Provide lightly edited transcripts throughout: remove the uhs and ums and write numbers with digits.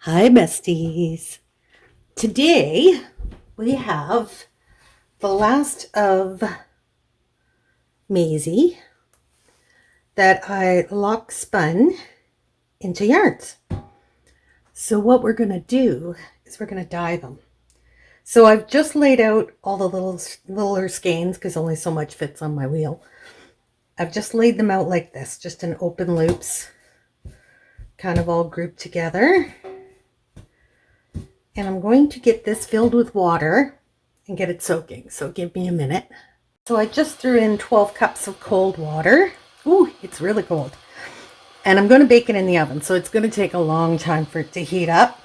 Hi, besties. Today we have the last of Maisie that I lock spun into yarns. So what we're going to do is we're going to dye them. So I've just laid out all the littler skeins because only so much fits on my wheel. I've just laid them out like this, just in open loops, kind of all grouped together. And I'm going to get this filled with water and get it soaking. So give me a minute. So I just threw in 12 cups of cold water. Ooh, it's really cold. And I'm going to bake it in the oven. So it's going to take a long time for it to heat up.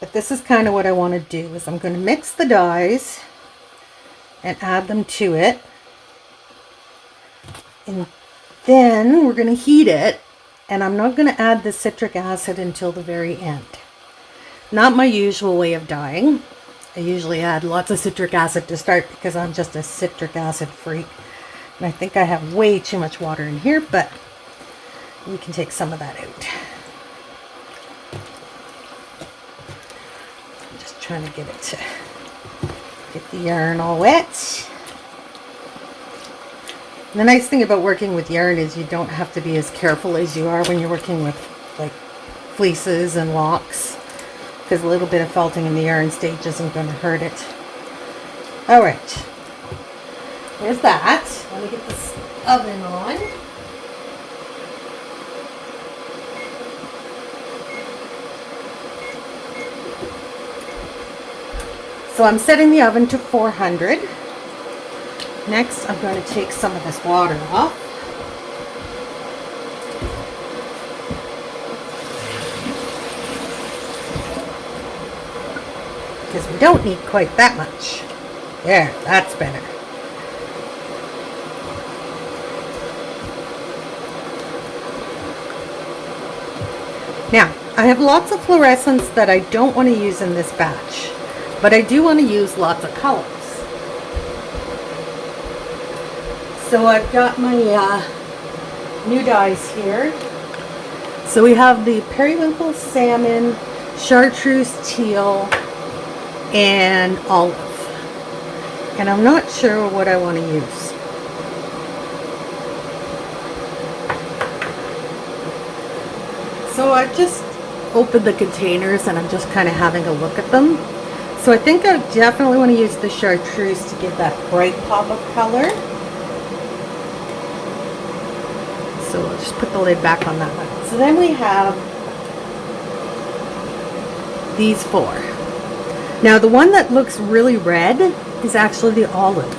But this is kind of what I want to do is I'm going to mix the dyes and add them to it. And then we're going to heat it. And I'm not going to add the citric acid until the very end. Not my usual way of dyeing. I usually add lots of citric acid to start because I'm just a citric acid freak. And I think I have way too much water in here, but we can take some of that out. I'm just trying to get it to get the yarn all wet. And the nice thing about working with yarn is you don't have to be as careful as you are when you're working with like fleeces and locks. Because a little bit of felting in the yarn stage isn't going to hurt it. All right, there's that. Let me get this oven on. So I'm setting the oven to 400. Next, I'm going to take some of this water off. Because we don't need quite that much. There, that's better. Now, I have lots of fluorescents that I don't want to use in this batch, but I do want to use lots of colors. So I've got my new dyes here. So we have the periwinkle salmon, chartreuse teal, and olive. And I'm not sure what I want to use. So I've just opened the containers and I'm just kind of having a look at them. So I think I definitely want to use the chartreuse to give that bright pop of color. So we'll just put the lid back on that one. So then we have these four. Now the one that looks really red is actually the olive,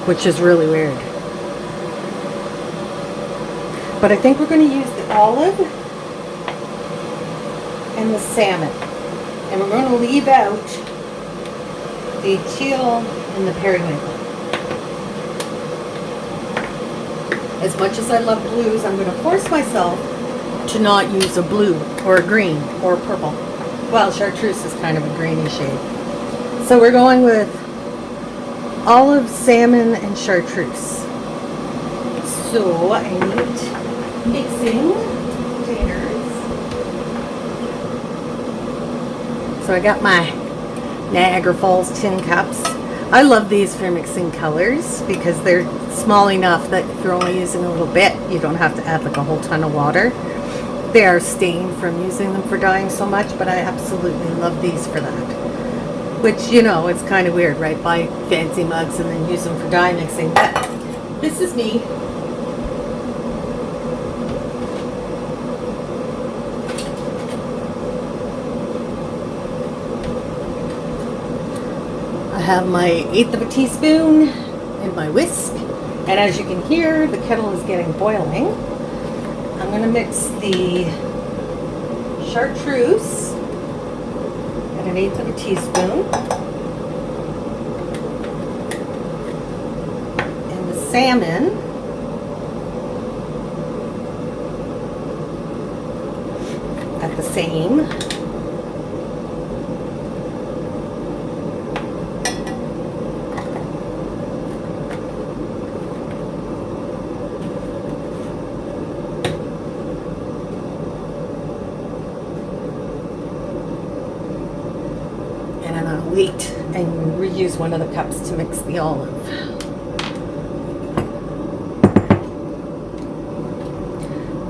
which is really weird. But I think we're going to use the olive and the salmon. And we're going to leave out the teal and the periwinkle. As much as I love blues, I'm going to force myself to not use a blue or a green or a purple. Well, chartreuse is kind of a greeny shade. So we're going with olive, salmon, and chartreuse. So I need mixing containers. So I got my Niagara Falls tin cups. I love these for mixing colors because they're small enough that if you're only using a little bit, you don't have to add like a whole ton of water. They are stained from using them for dyeing so much, but I absolutely love these for that. Which, you know, it's kind of weird, right? Buy fancy mugs and then use them for dye mixing. But this is me. I have my 1/8 of a teaspoon in my whisk. And as you can hear, the kettle is getting boiling. I'm going to mix the chartreuse at 1/8 of a teaspoon and the salmon at the same. wait and reuse one of the cups to mix the olive.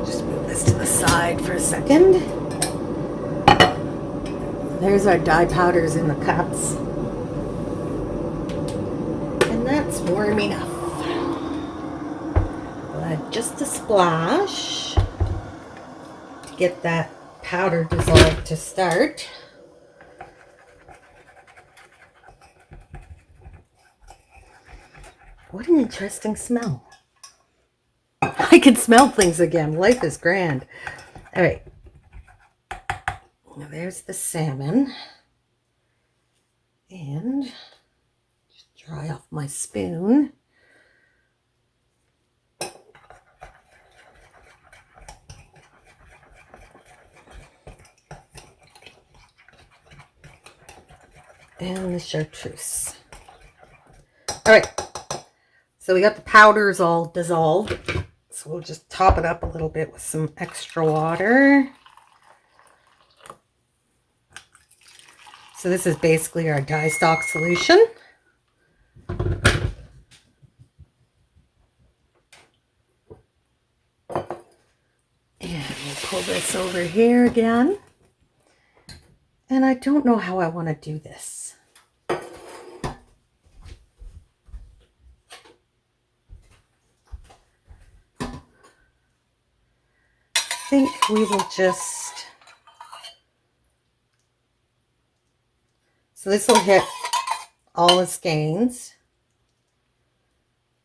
Just move this to the side for a second. There's our dye powders in the cups. And that's warm enough. We'll add just a splash to get that powder dissolved to start. What an interesting smell. I can smell things again. Life is grand. All right. Now there's the salmon. And just dry off my spoon. And the chartreuse. All right. So we got the powders all dissolved. So we'll just top it up a little bit with some extra water. So this is basically our dye stock solution. And we'll pull this over here again. And I don't know how I want to do this. I think we will just, so this will hit all the skeins.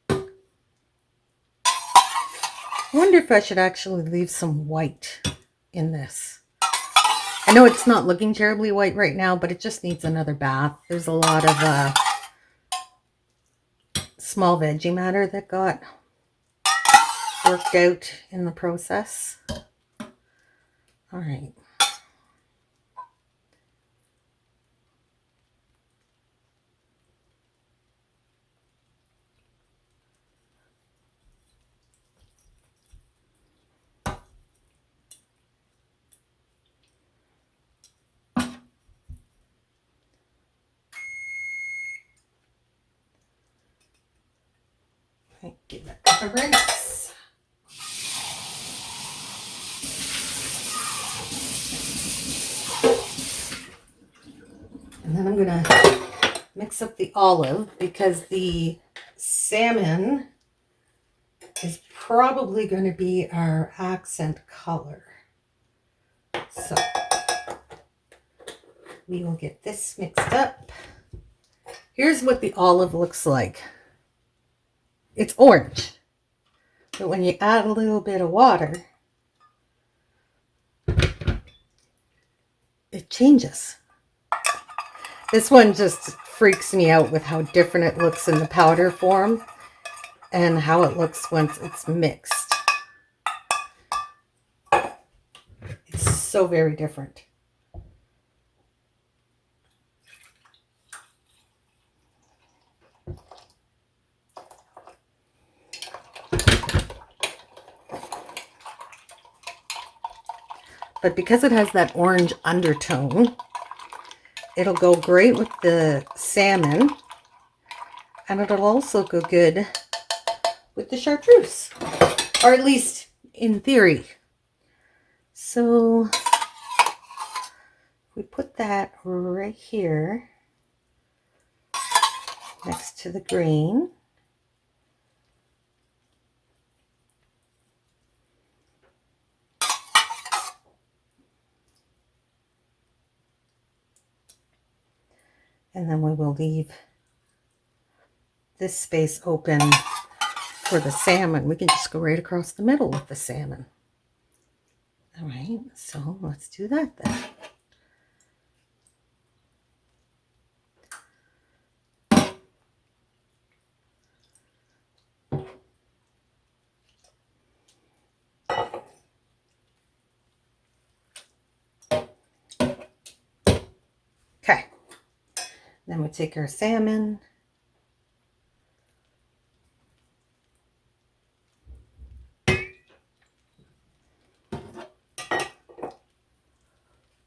I wonder if I should actually leave some white in this. I know it's not looking terribly white right now, but it just needs another bath. There's a lot of small veggie matter that got worked out in the process. All right. Give that a rinse. And then I'm going to mix up the olive because the salmon is probably going to be our accent color. So we will get this mixed up. Here's what the olive looks like. It's orange, but when you add a little bit of water, it changes. This one just freaks me out with how different it looks in the powder form and how it looks once it's mixed. It's so very different. But because it has that orange undertone, it'll go great with the salmon, and it'll also go good with the chartreuse, or at least in theory. So we put that right here next to the green. And then we will leave this space open for the salmon. We can just go right across the middle with the salmon. All right, so let's do that then. Okay. Then we take our salmon.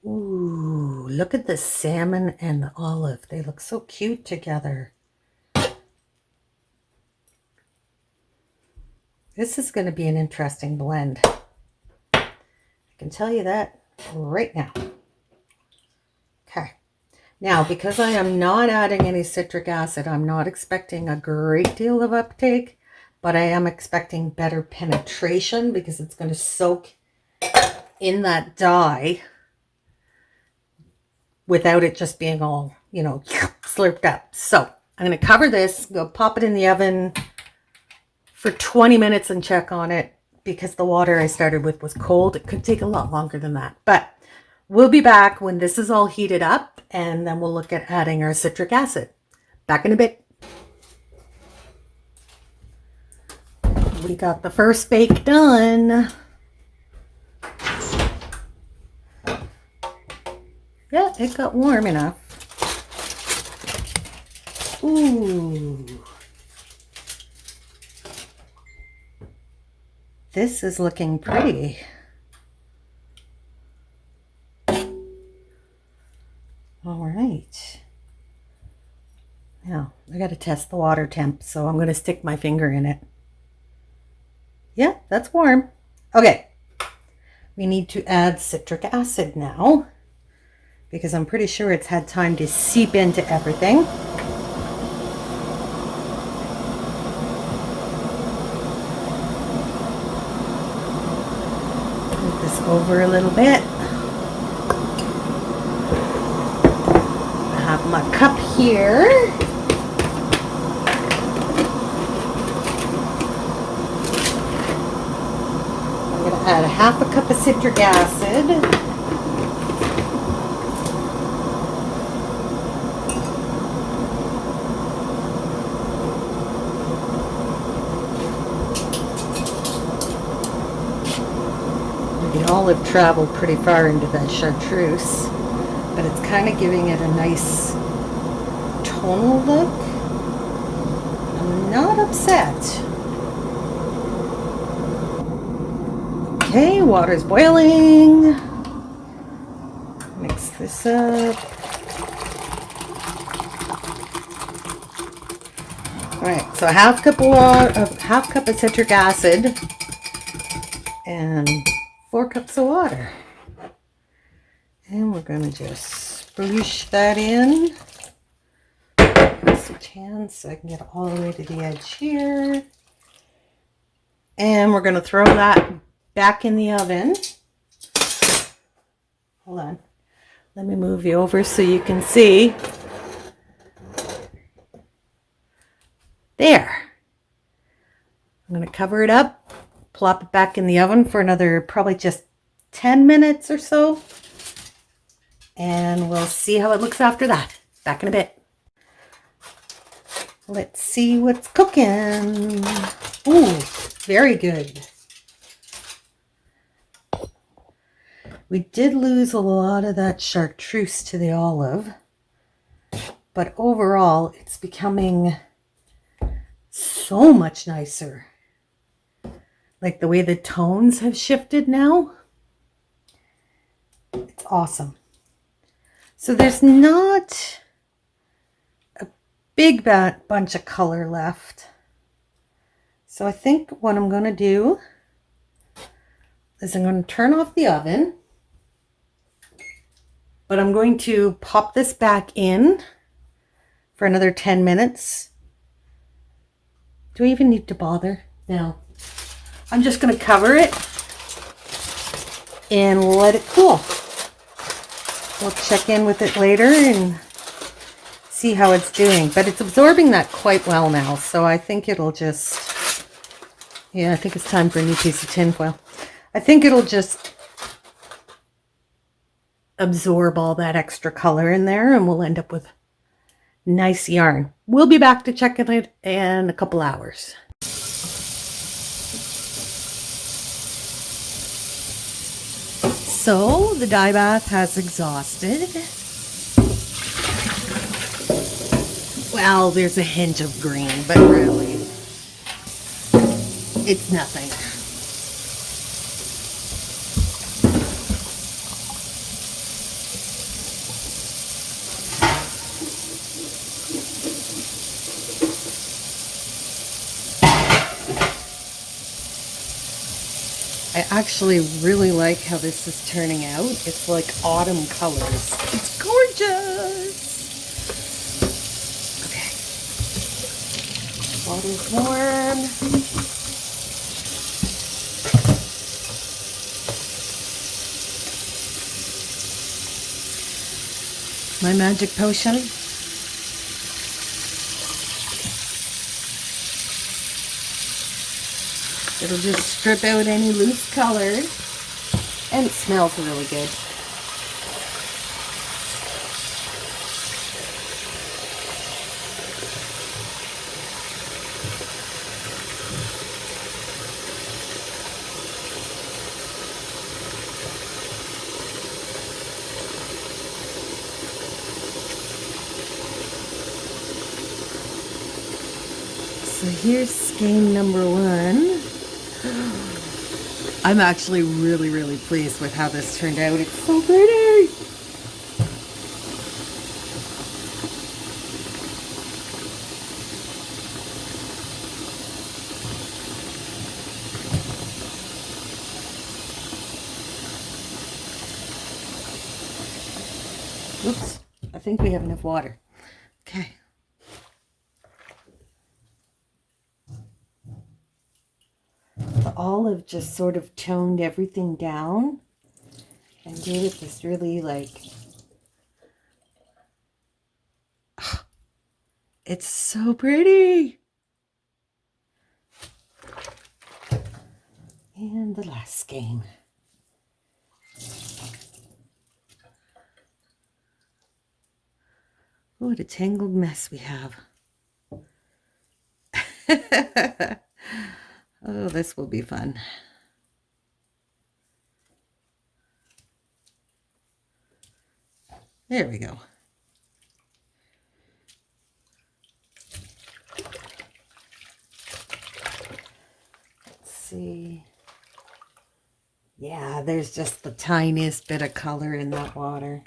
Ooh, look at the salmon and the olive. They look so cute together. This is going to be an interesting blend. I can tell you that right now. Okay. Now, because I am not adding any citric acid, I'm not expecting a great deal of uptake, but I am expecting better penetration because it's going to soak in that dye without it just being all, you know, slurped up. So I'm going to cover this, go pop it in the oven for 20 minutes and check on it because the water I started with was cold. It could take a lot longer than that, but we'll be back when this is all heated up and then we'll look at adding our citric acid. Back in a bit. We got the first bake done. Yeah, it got warm enough. Ooh. This is looking pretty. All right. Now, I got to test the water temp, so I'm going to stick my finger in it. Yeah, that's warm. Okay. We need to add citric acid now, because I'm pretty sure it's had time to seep into everything. Move this over a little bit. I have my cup here. I'm going to add a half a cup of citric acid. The olive traveled pretty far into that chartreuse, but it's kind of giving it a nice tonal look. I'm not upset. Okay, water's boiling. Mix this up. All right, so a half cup of citric acid and 4 cups of water. And we're going to just sploosh that in. Switch hands so I can get all the way to the edge here. And we're going to throw that back in the oven. Hold on. Let me move you over so you can see. There. I'm going to cover it up. Plop it back in the oven for another probably just 10 minutes or so. And we'll see how it looks after that. Back in a bit. Let's see what's cooking. Ooh, very good. We did lose a lot of that chartreuse to the olive, but overall it's becoming so much nicer. Like the way the tones have shifted now. It's awesome. So there's not a big bunch of color left. So I think what I'm going to do is I'm going to turn off the oven. But I'm going to pop this back in for another 10 minutes. Do I even need to bother? No. I'm just going to cover it and let it cool. We'll check in with it later and see how it's doing. But it's absorbing that quite well now, so I think it'll just... Yeah, I think it's time for a new piece of tin foil. I think it'll just absorb all that extra color in there and we'll end up with nice yarn. We'll be back to check it in a couple hours. So the dye bath has exhausted. Well, there's a hint of green, but really, it's nothing. actually really like how this is turning out. It's like autumn colors. It's gorgeous. Okay. Water's warm. My magic potion. It'll just strip out any loose color, and it smells really good. So here's skein number 1. I'm actually really pleased with how this turned out. It's so pretty. Oops, I think we have enough water. Okay. The olive just sort of toned everything down and gave it this really it's so pretty. And the last skein. Oh, what a tangled mess we have. Oh, this will be fun. There we go. Let's see. Yeah, there's just the tiniest bit of color in that water.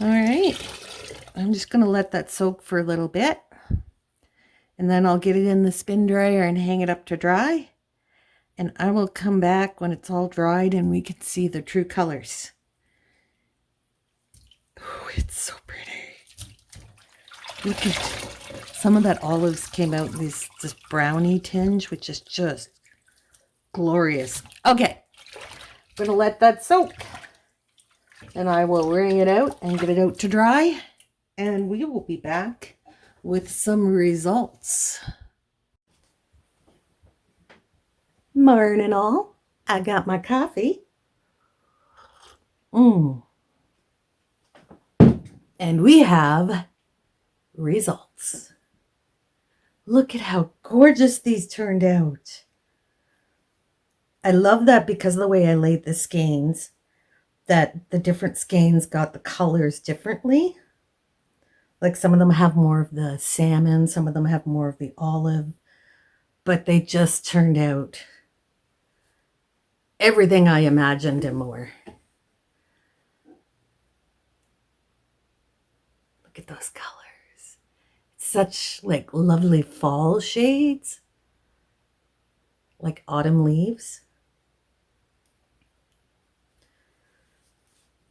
All right, I'm just going to let that soak for a little bit, and then I'll get it in the spin dryer and hang it up to dry, and I will come back when it's all dried and we can see the true colors. Oh, it's so pretty. Look at some of that olives came out in this brownie tinge, which is just glorious. Okay, I'm going to let that soak. And I will wring it out and get it out to dry. And we will be back with some results. Morning all. I got my coffee. And we have results. Look at how gorgeous these turned out. I love that because of the way I laid the skeins, that the different skeins got the colors differently. Like some of them have more of the salmon, some of them have more of the olive, but they just turned out everything I imagined and more. Look at those colors. Such like lovely fall shades, like autumn leaves.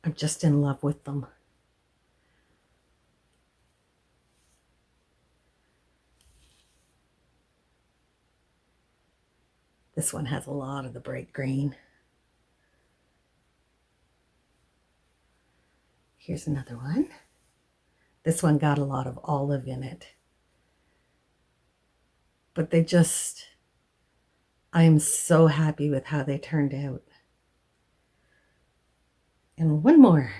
I'm just in love with them. This one has a lot of the bright green. Here's another one. This one got a lot of olive in it. But they just, I am so happy with how they turned out. And one more.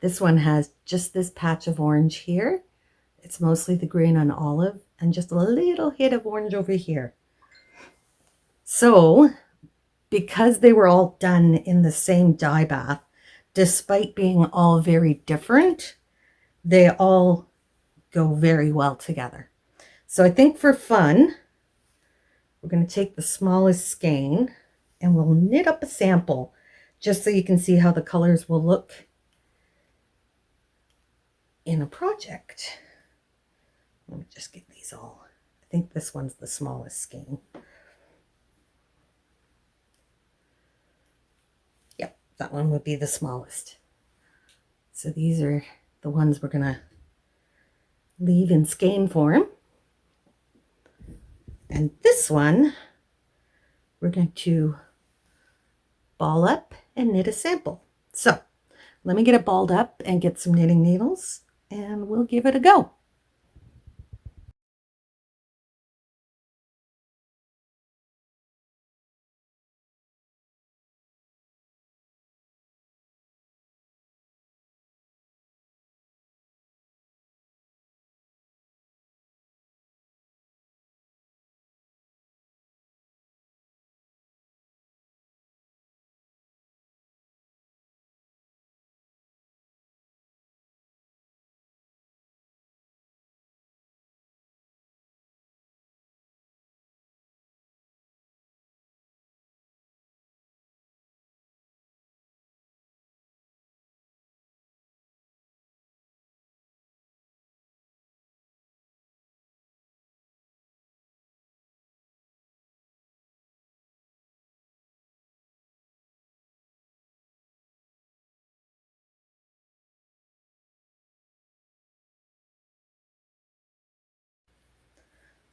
This one has just this patch of orange here. It's mostly the green on olive and just a little hit of orange over here. So, because they were all done in the same dye bath, despite being all very different, they all go very well together. So I think for fun, we're going to take the smallest skein and we'll knit up a sample just so you can see how the colors will look in a project. Let me just get these all. I think this one's the smallest skein. Yep, that one would be the smallest. So these are the ones we're gonna leave in skein form. And this one, we're going to ball up and knit a sample. So let me get it balled up and get some knitting needles, and we'll give it a go.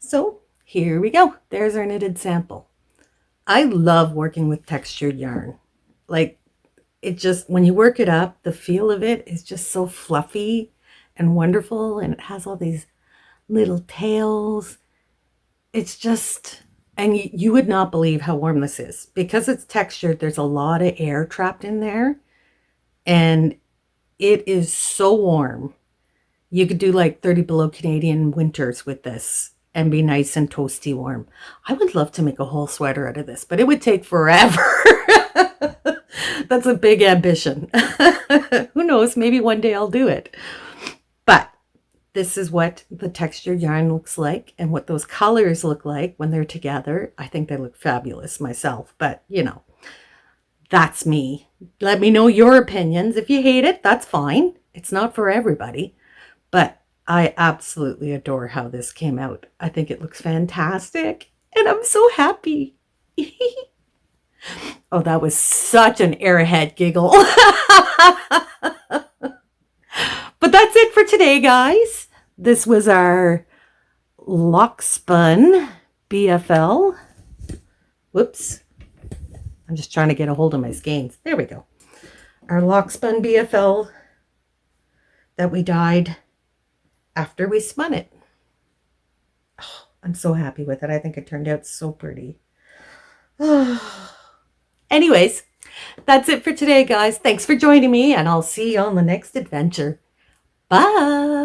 So here we go. There's our knitted sample. I love working with textured yarn. Like, it just, when you work it up, the feel of it is just so fluffy and wonderful, and it has all these little tails. It's just, and you would not believe how warm this is. Because it's textured, there's a lot of air trapped in there, and it is so warm. You could do like 30 below Canadian winters with this and be nice and toasty warm. I would love to make a whole sweater out of this, but it would take forever. That's a big ambition. Who knows? Maybe one day I'll do it. But this is what the textured yarn looks like and what those colors look like when they're together. I think they look fabulous myself, but you know, that's me. Let me know your opinions. If you hate it, that's fine. It's not for everybody. But I absolutely adore how this came out. I think it looks fantastic, and I'm so happy. Oh, that was such an airhead giggle. But that's it for today, guys. This was our Lockspun BFL. Whoops. I'm just trying to get a hold of my skeins. There we go. Our Lockspun BFL that we dyed after we spun it. Oh, I'm so happy with it. I think it turned out so pretty. Anyways, that's it for today, guys. Thanks for joining me, and I'll see you on the next adventure. Bye.